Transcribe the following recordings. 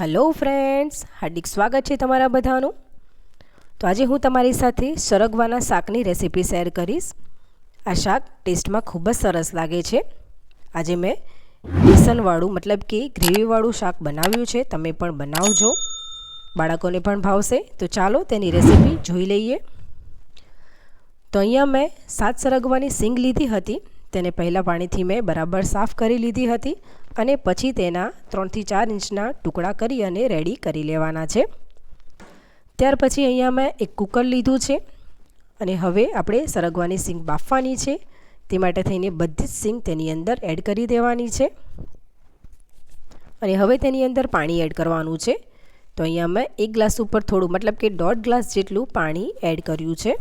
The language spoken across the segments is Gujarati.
હેલો ફ્રેન્ડ્સ, હાર્દિક સ્વાગત છે તમારા બધાનું। તો આજે હું તમારી સાથે સરગવાના શાકની રેસીપી શેર કરીશ। આ શાક ટેસ્ટમાં ખૂબ જ સરસ લાગે છે। આજે મેં બેસનવાળું મતલબ કે ગ્રેવીવાળું શાક બનાવ્યું છે। તમે પણ બનાવજો, બાળકોને પણ ભાવશે। તો ચાલો તેની રેસીપી જોઈ લઈએ। તો અહીંયા મેં 7 સરગવાની સિંગ લીધી હતી। તેને પહેલાં પાણીથી મેં બરાબર સાફ કરી લીધી હતી અને પછી તેના 3 થી 4 ઇંચના ટુકડા કરી અને રેડી કરી લેવાના છે। ત્યાર પછી અહીંયા મેં એક કુકર લીધું છે અને હવે આપણે સરગવાની સિંગ બાફવાની છે। તે માટે થઈને બધી જ સિંગ તેની અંદર એડ કરી દેવાની છે અને હવે તેની અંદર પાણી એડ કરવાનું છે। તો અહીંયા મેં 1 ગ્લાસ ઉપર થોડું મતલબ કે 1.5 ગ્લાસ જેટલું પાણી એડ કર્યું છે।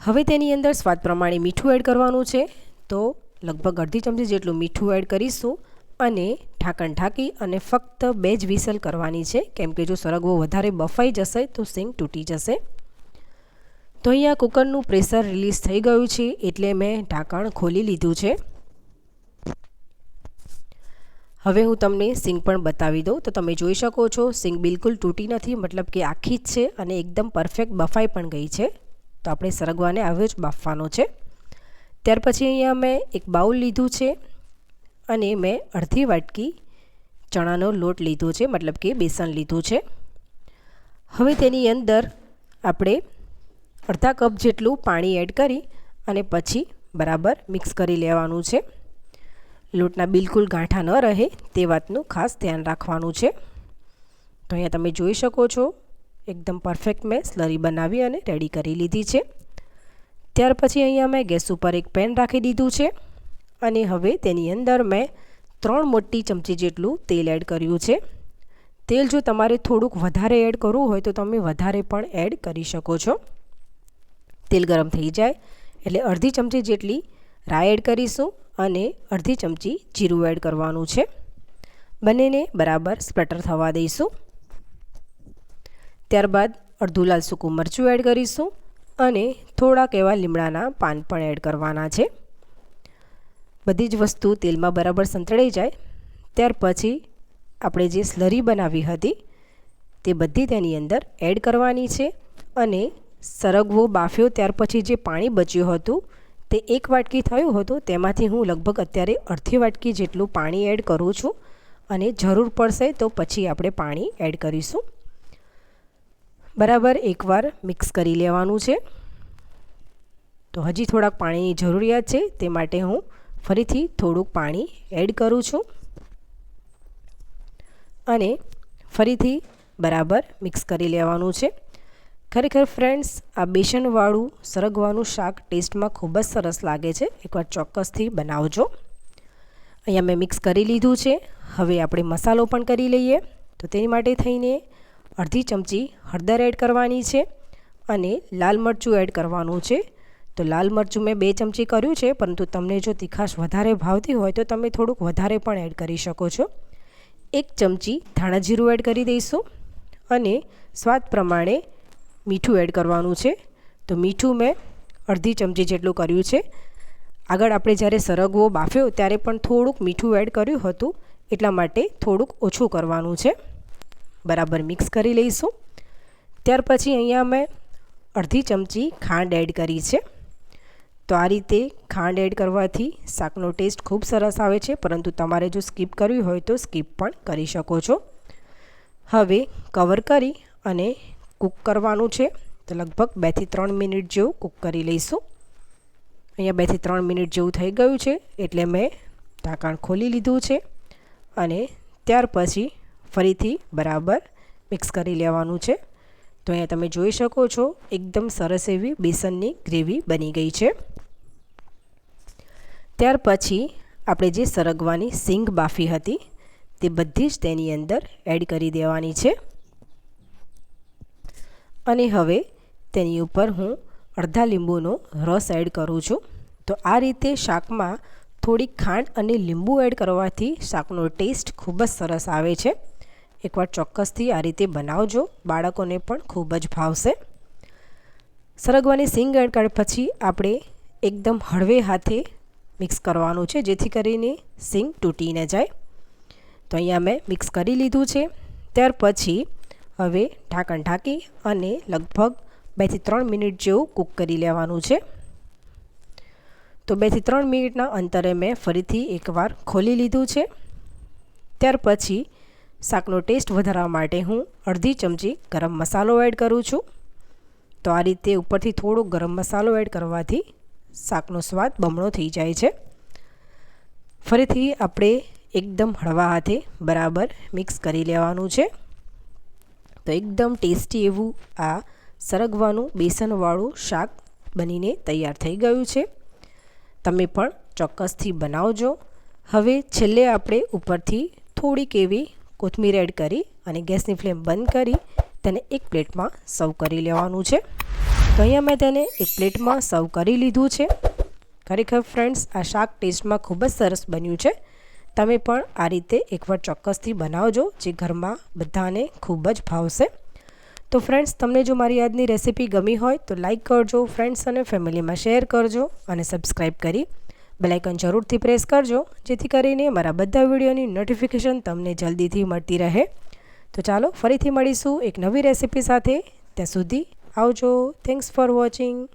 હવે તેની અંદર સ્વાદ પ્રમાણે મીઠું એડ કરવાનું છે। તો લગભગ અડધી ચમચી જેટલું મીઠું એડ કરીશું અને ઢાંકણ ઢાંકી અને ફક્ત 2 જ વિસલ કરવાની છે, કેમ કે જો સરગવો વધારે બફાઈ જશે તો સિંગ તૂટી જશે। તો અહીંયા કુકરનું પ્રેશર રિલીઝ થઈ ગયું છે એટલે મેં ઢાંકણ ખોલી લીધું છે। હવે હું તમને સિંગ પણ બતાવી દઉં। તો તમે જોઈ શકો છો સિંગ બિલકુલ તૂટી નથી, મતલબ કે આખી જ છે અને એકદમ પરફેક્ટ બફાઈ પણ ગઈ છે। તો આપણે સરગવાને આવે જ બાફવાનો છે। ત્યાર પછી અહીંયા મેં એક બાઉલ લીધું છે અને મેં અડધી વાટકી ચણાનો લોટ લીધો છે, મતલબ કે બેસન લીધું છે। હવે તેની અંદર આપણે અડધા કપ જેટલું પાણી એડ કરી અને પછી બરાબર મિક્સ કરી લેવાનું છે। લોટના બિલકુલ ગાંઠા ન રહે તે વાતનું ખાસ ધ્યાન રાખવાનું છે। તો અહીંયા તમે જોઈ શકો છો એકદમ પરફેક્ટ મેં સ્લરી બનાવી અને રેડી કરી લીધી છે। ત્યાર પછી અહીંયા મેં ગેસ ઉપર એક પેન રાખી દીધું છે અને હવે તેની અંદર મેં 3 મોટી ચમચી જેટલું તેલ એડ કર્યું છે। તેલ જો તમારે થોડુંક વધારે એડ કરવું હોય તો તમે વધારે પણ એડ કરી શકો છો। તેલ ગરમ થઈ જાય એટલે અડધી ચમચી જેટલી રાઈ એડ કરીશું અને અડધી ચમચી જીરું એડ કરવાનું છે। બંનેને બરાબર સ્પ્લટર થવા દઈશું। ત્યારબાદ અડધું લાલ સૂકું મરચું એડ કરીશું અને થોડાક એવા લીમડાના પાન પણ એડ કરવાના છે। બધી જ વસ્તુ તેલમાં બરાબર સંતળાઈ જાય ત્યાર પછી આપણે જે સ્લરી બનાવી હતી તે બધી તેની અંદર એડ કરવાની છે અને સરગવો બાફ્યો ત્યાર પછી જે પાણી બચ્યું હતું તે 1 વાટકી થયું હતું, તેમાંથી હું લગભગ અત્યારે અડધી વાટકી જેટલું પાણી એડ કરું છું અને જરૂર પડશે તો પછી આપણે પાણી એડ કરીશું। બરાબર એકવાર મિક્સ કરી લેવાનું છે। તો હજી થોડાક પાણીની જરૂરિયાત છે, તે માટે હું ફરીથી થોડુંક પાણી એડ કરું છું અને ફરીથી બરાબર મિક્સ કરી લેવાનું છે। ખરેખર ફ્રેન્ડ્સ, આ બેસનવાળું સરગવાનું શાક ટેસ્ટમાં ખૂબ જ સરસ લાગે છે। એકવાર ચોક્કસથી બનાવજો। અહીંયા મેં મિક્સ કરી લીધું છે। હવે આપણે મસાલો પણ કરી લઈએ। તો તેની માટે થઈને અડધી ચમચી હળદર એડ કરવાની છે અને લાલ મરચું એડ કરવાનું છે। તો લાલ મરચું મેં 2 ચમચી કર્યું છે, પરંતુ તમને જો તીખાશ વધારે ભાવતી હોય તો તમે થોડુંક વધારે પણ એડ કરી શકો છો। 1 ચમચી ધાણા જીરું એડ કરી દઈશું અને સ્વાદ પ્રમાણે મીઠું એડ કરવાનું છે। તો મીઠું મેં અડધી ચમચી જેટલું કર્યું છે। આગળ આપણે જ્યારે સરગવો બાફ્યો ત્યારે પણ થોડુંક મીઠું એડ કર્યું હતું, એટલા માટે થોડુંક ઓછું કરવાનું છે। બરાબર મિક્સ કરી લઈશું। ત્યાર પછી અહીંયા મેં અડધી ચમચી ખાંડ એડ કરી છે। તો આ રીતે ખાંડ એડ કરવાથી શાકનો ટેસ્ટ ખૂબ સરસ આવે છે, પરંતુ તમારે જો સ્કીપ કરવી હોય તો સ્કીપ પણ કરી શકો છો। હવે કવર કરી અને કૂક કરવાનું છે। તો લગભગ 2 થી 3 મિનિટ જેવું કૂક કરી લઈશું। અહીંયા 2 થી 3 મિનિટ જેવું થઈ ગયું છે એટલે મેં ઢાંકણ ખોલી લીધું છે અને ત્યાર પછી ફરીથી બરાબર મિક્સ કરી લેવાનું છે। તો અહીંયા તમે જોઈ શકો છો એકદમ સરસ એવી બેસનની ગ્રેવી બની ગઈ છે। ત્યાર પછી આપણે જે સરગવાની સિંગ બાફી હતી તે બધી જ તેની અંદર એડ કરી દેવાની છે અને હવે તેની ઉપર હું અડધા લીંબુનો રસ એડ કરું છું। તો આ રીતે શાકમાં થોડી ખાંડ અને લીંબુ એડ કરવાથી શાકનો ટેસ્ટ ખૂબ જ સરસ આવે છે। એકવાર ચોક્કસથી આ રીતે બનાવજો, બાળકોને પણ ખૂબ જ ભાવશે। સરગવાની સિંગ એડ કર્યા પછી આપણે એકદમ હળવે હાથે મિક્સ કરવાનું છે, જેથી કરીને સિંગ તૂટી ન જાય। તો અહીંયા મેં મિક્સ કરી લીધું છે. ત્યાર પછી હવે ઢાંકણ ઢાંકી અને લગભગ 2 થી 3 મિનિટ જેવું કૂક કરી લેવાનું છે. તો 2 થી 3 મિનિટના અંતરે મેં ફરીથી એકવાર ખોલી લીધું છે. ત્યાર પછી શાકનો ટેસ્ટ વધારવા માટે હું અડધી ચમચી ગરમ મસાલો એડ કરું છું. તો આ રીતે ઉપરથી થોડો ગરમ મસાલો એડ કરવાથી શાકનો સ્વાદ બમણો થઈ જાય છે. ફરીથી આપણે એકદમ હળવા હાથે બરાબર મિક્સ કરી લેવાનું છે. તો એકદમ ટેસ્ટી એવું આ સરગવાનું બેસનવાળું શાક બનીને તૈયાર થઈ ગયું છે. તમે પણ ચોક્કસથી બનાવજો. હવે છેલ્લે આપણે ઉપરથી થોડીક એવી કોથમીર એડ કરી અને ગેસની ફ્લેમ બંધ કરી તેને એક પ્લેટમાં સર્વ કરી લેવાનું છે. તો અહીંયા મેં તેને એક પ્લેટમાં સર્વ કરી લીધું છે. ખરેખર ફ્રેન્ડ્સ આ શાક ટેસ્ટમાં ખૂબ જ સરસ બન્યું છે. તમે પણ આ રીતે એકવાર ચોક્કસથી બનાવજો, જે ઘરમાં બધાને ખૂબ જ ભાવશે. તો ફ્રેન્ડ્સ, તમને જો મારી આજની રેસીપી ગમી હોય તો લાઈક કરજો, ફ્રેન્ડ્સ અને ફેમિલીમાં શેર કરજો અને સબસ્ક્રાઈબ કરી બેલ આઇકન જરૂરથી પ્રેસ કરજો, જેથી કરીને મારા બધા વિડીયોની નોટિફિકેશન તમને જલ્દીથી મળતી રહે. તો ચાલો ફરીથી મળીશું એક નવી રેસીપી સાથે. ત્યાં સુધી આવજો. Thanks for watching.